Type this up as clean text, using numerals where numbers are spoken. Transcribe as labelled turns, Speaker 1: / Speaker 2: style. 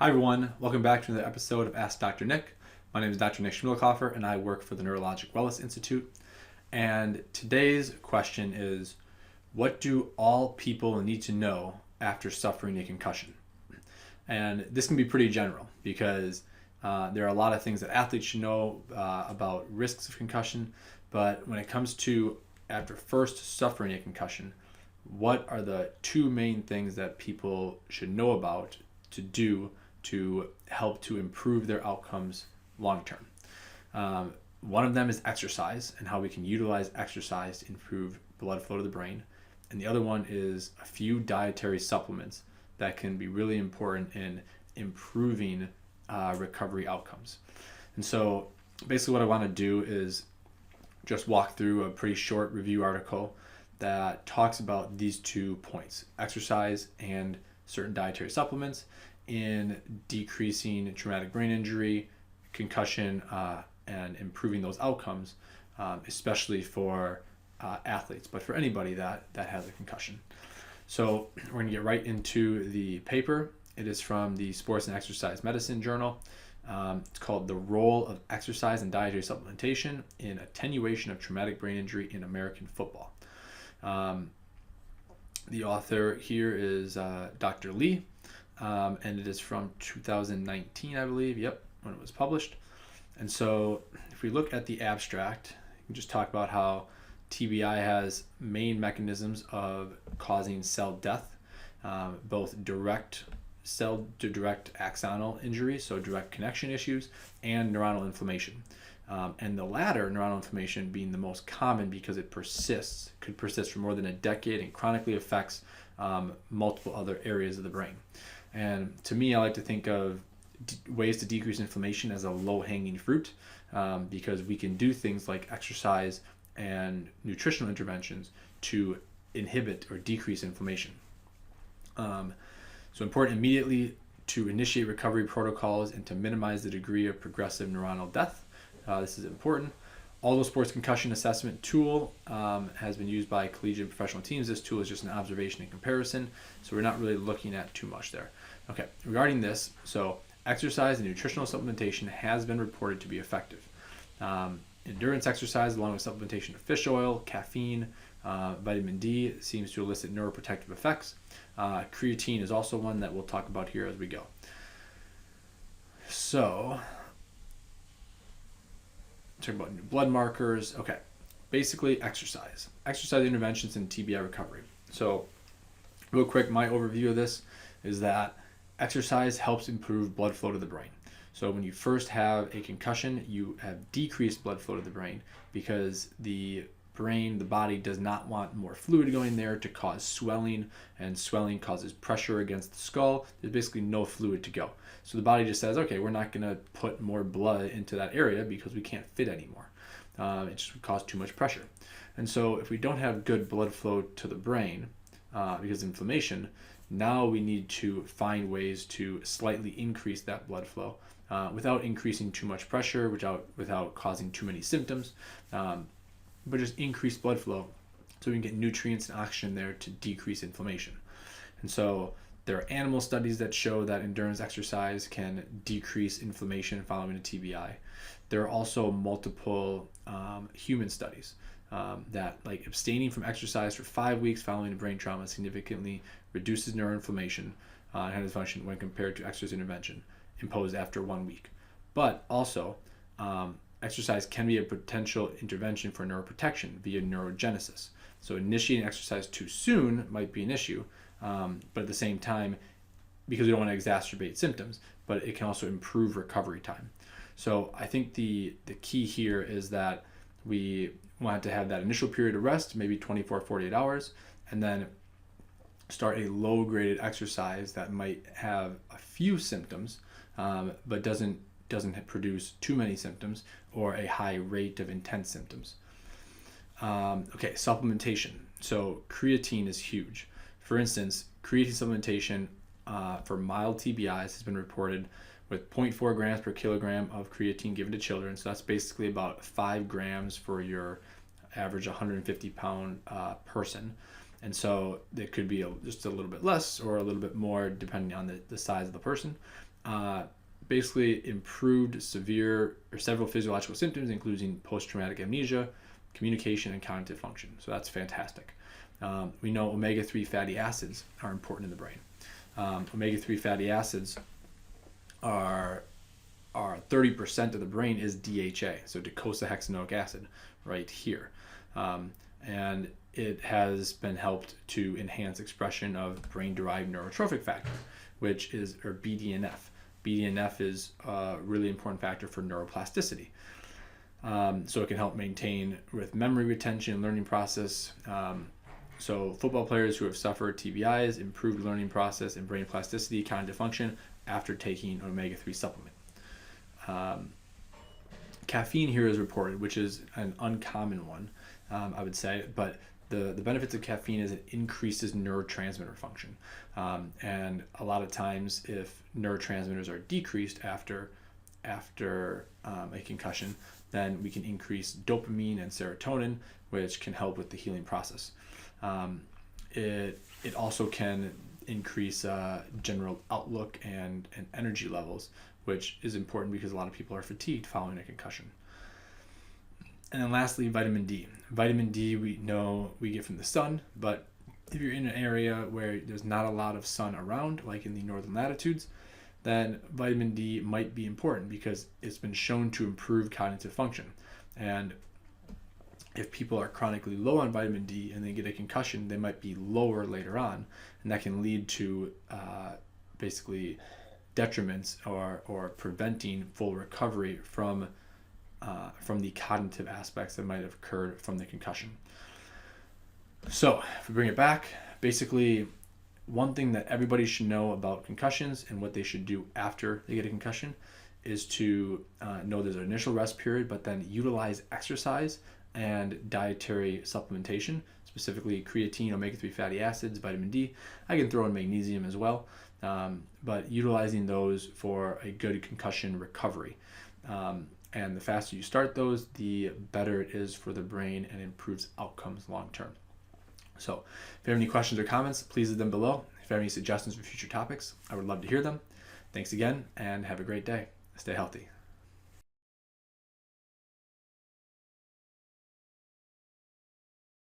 Speaker 1: Hi everyone, welcome back to another episode of Ask Dr. Nick. My name is Dr. Nick Schmidlkoffer and I work for the Neurologic Wellness Institute. And today's question is, what do all people need to know after suffering a concussion? And this can be pretty general because there are a lot of things that athletes should know about risks of concussion, but when it comes to after first suffering a concussion, what are the two main things that people should know about to do to help to improve their outcomes long term? One of them is exercise and how we can utilize exercise to improve blood flow to the brain. And the other one is a few dietary supplements that can be really important in improving recovery outcomes. And so basically what I want to do is just walk through a pretty short review article that talks about these 2 points, exercise and certain dietary supplements, in decreasing traumatic brain injury, concussion, and improving those outcomes, especially for athletes, but for anybody that has a concussion. So we're going to get right into the paper. It is from the Sports and Exercise Medicine Journal. It's called The Role of Exercise and Dietary Supplementation in Attenuation of Traumatic Brain Injury in American Football. The author here is Dr. Lee. And it is from 2019, I believe, when it was published. And so if we look at the abstract, you can just talk about how TBI has main mechanisms of causing cell death, both direct cell to direct axonal injuries, so direct connection issues, and neuronal inflammation. And the latter, neuronal inflammation, being the most common because it could persist for more than a decade and chronically affects multiple other areas of the brain. And to me, I like to think of ways to decrease inflammation as a low-hanging fruit, because we can do things like exercise and nutritional interventions to inhibit or decrease inflammation. So important immediately to initiate recovery protocols and to minimize the degree of progressive neuronal death. This is important. Although sports concussion assessment tool has been used by collegiate professional teams, this tool is just an observation and comparison, so we're not really looking at too much there. Okay, regarding this, so exercise and nutritional supplementation has been reported to be effective. Endurance exercise along with supplementation of fish oil, caffeine, vitamin D seems to elicit neuroprotective effects. Creatine is also one that we'll talk about here as we go. So, talk about new blood markers. Okay, basically exercise interventions in TBI recovery. So real quick, my overview of this is that exercise helps improve blood flow to the brain. So when you first have a concussion, you have decreased blood flow to the brain because the body does not want more fluid going there to cause swelling, and swelling causes pressure against the skull. There's basically no fluid to go. So the body just says, okay, we're not going to put more blood into that area because we can't fit anymore. It just would cause too much pressure. And so if we don't have good blood flow to the brain because of inflammation, now we need to find ways to slightly increase that blood flow without increasing too much pressure, without causing too many symptoms, but just increase blood flow so we can get nutrients and oxygen there to decrease inflammation. And so there are animal studies that show that endurance exercise can decrease inflammation following a TBI. There are also multiple human studies that, like, abstaining from exercise for 5 weeks following a brain trauma significantly reduces neuroinflammation and hand dysfunction when compared to exercise intervention imposed after 1 week. But also, exercise can be a potential intervention for neuroprotection via neurogenesis. So initiating exercise too soon might be an issue, but at the same time, because we don't want to exacerbate symptoms, but it can also improve recovery time. So I think the key here is that we want to have that initial period of rest, maybe 24, 48 hours, and then start a low-graded exercise that might have a few symptoms, but doesn't produce too many symptoms or a high rate of intense symptoms. Okay, supplementation. So creatine is huge. For instance, creatine supplementation for mild TBIs has been reported with 0.4 grams per kilogram of creatine given to children. So that's basically about 5 grams for your average 150-pound person. And so it could be just a little bit less or a little bit more depending on the size of the person. basically improved severe or several physiological symptoms, including post-traumatic amnesia, communication, and cognitive function. So that's fantastic. We know omega-3 fatty acids are important in the brain. Omega-3 fatty acids are 30% of the brain is DHA, so docosahexaenoic acid, right here. And it has been helped to enhance expression of brain-derived neurotrophic factor, which is, or BDNF. BDNF is a really important factor for neuroplasticity. So it can help maintain with memory retention, learning process. So football players who have suffered TBIs improved learning process and brain plasticity, cognitive function after taking an omega-3 supplement. Caffeine here is reported, which is an uncommon one, I would say, but the benefits of caffeine is it increases neurotransmitter function. And a lot of times if neurotransmitters are decreased after a concussion, then we can increase dopamine and serotonin, which can help with the healing process. It also can increase general outlook and energy levels, which is important because a lot of people are fatigued following a concussion. And then lastly, vitamin D. Vitamin D we know we get from the sun, but if you're in an area where there's not a lot of sun around, like in the northern latitudes, then vitamin D might be important because it's been shown to improve cognitive function. And if people are chronically low on vitamin D and they get a concussion, they might be lower later on, and that can lead to basically detriments or preventing full recovery from the cognitive aspects that might have occurred from the concussion. So if we bring it back, basically one thing that everybody should know about concussions and what they should do after they get a concussion is to know there's an initial rest period, but then utilize exercise and dietary supplementation, specifically creatine, omega-3 fatty acids, vitamin D. I can throw in magnesium as well, but utilizing those for a good concussion recovery. And the faster you start those, the better it is for the brain and improves outcomes long term. So if you have any questions or comments, please leave them below. If you have any suggestions for future topics, I would love to hear them. Thanks again, and have a great day. Stay healthy.